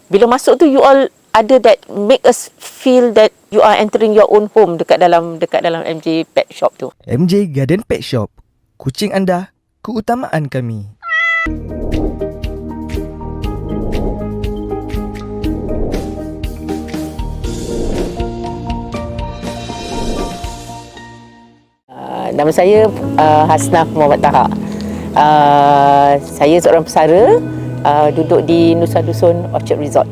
Bila masuk tu, you all ada that make us feel that you are entering your own home dekat dalam MJ Pet Shop tu. MJ Garden Pet Shop. Kucing anda, keutamaan kami. Nama saya Hasnah Muhammad Taha. Saya seorang pesara, duduk di Nusa Dusun Orchard Resort,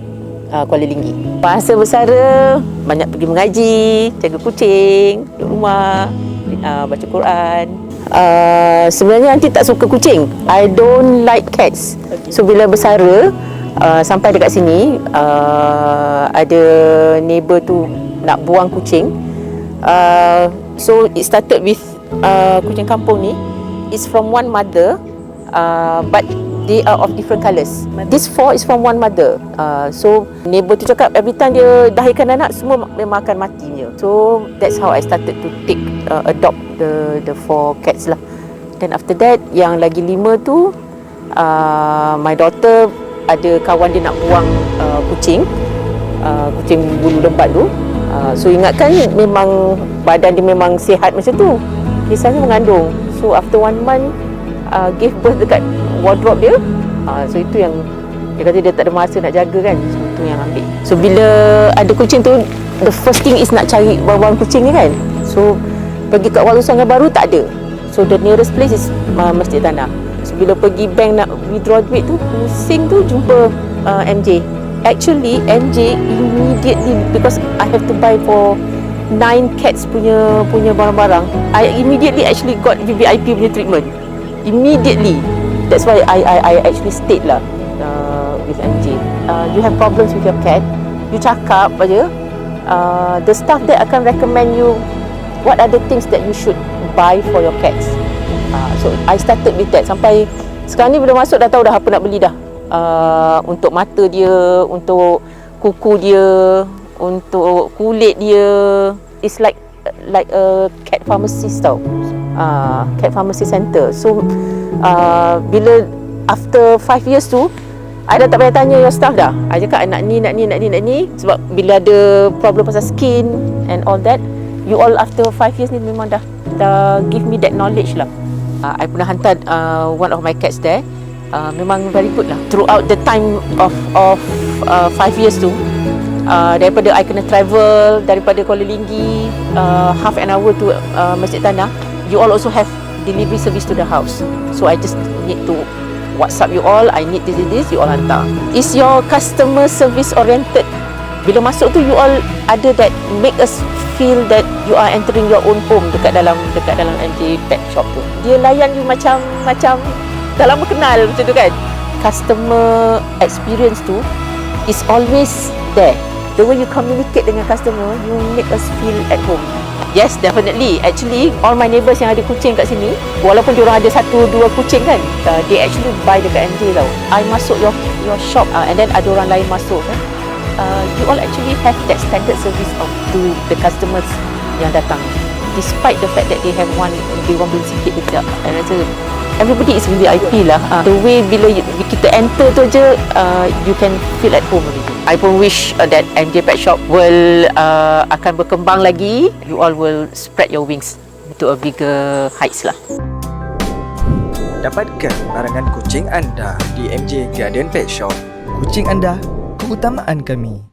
Kuala Linggi. Masa bersara, banyak pergi mengaji, jaga kucing, duduk rumah, baca Quran. Sebenarnya Aunty tak suka kucing. I don't like cats. So bila bersara, sampai dekat sini, ada neighbour tu nak buang kucing. So it started with kucing kampung ni. It's from one mother, but they are of different colours. This 4 is from one mother. So neighbour tu cakap every time dia dahirkan anak, semua memang akan matinya. So that's how I started to adopt the 4 cats lah. Then after that, yang lagi 5 tu, my daughter ada kawan dia nak buang kucing bulu lebat tu. So ingatkan memang badan dia memang sihat macam tu. Kisahnya mengandung. So after 1 month, give birth dekat wardrobe dia. So itu yang dia kata dia tak ada masa nak jaga kan. So itu yang ambil. So bila ada kucing tu, the first thing is nak cari buang kucing ni kan. So pergi kat Wang Sanggar Baru tak ada. So the nearest place is Masjid Tanah. So bila pergi bank nak withdraw duit tu, pusing tu jumpa MJ. Actually MJ immediately, because I have to buy for 9 cats punya barang-barang, I immediately actually got VVIP punya treatment. Immediately. That's why I actually stayed lah with MJ. You have problems with your cat, you cakap aja. The staff there akan recommend you what are the things that you should buy for your cats. So I started with that. Sampai sekarang ni bila masuk dah tahu dah apa nak beli dah. Untuk mata dia, untuk kuku dia, untuk kulit dia. It's like a cat pharmacist tau. Cat pharmacy center. So bila after 5 years tu, I dah tak payah tanya your staff dah. I cakap nak ni. Sebab bila ada problem pasal skin and all that, you all after 5 years ni memang dah give me that knowledge lah. I pernah hantar one of my cats there. Memang very good lah. Throughout the time of 5 years tu, daripada I kena travel daripada Kuala Linggi, half an hour to Masjid Tanah, you all also have delivery service to the house. So I just need to WhatsApp you all, I need this, you all hantar. Is your customer service oriented? Bila masuk tu, you all ada that make us feel that you are entering your own home dekat dalam MJ Pet Shop tu. Dia layan you macam dah lama kenal macam tu kan. Customer experience tu is always there. The way you communicate dengan customer, you make us feel at home. Yes, definitely. Actually, all my neighbours yang ada kucing kat sini, walaupun diorang ada 1-2 kucing kan, they actually buy dekat MJ tau. I masuk your shop and then ada orang lain masuk kan. You all actually have that standard service to the customers yang datang. Despite the fact that they want beli sikit kejap. I rasa everybody is VIP lah. The way bila kita enter tu je, you can feel at home already. I pun wish that MJ Pet Shop will akan berkembang lagi. You all will spread your wings to a bigger heights lah. Dapatkan barangan kucing anda di MJ Garden Pet Shop. Kucing anda, keutamaan kami.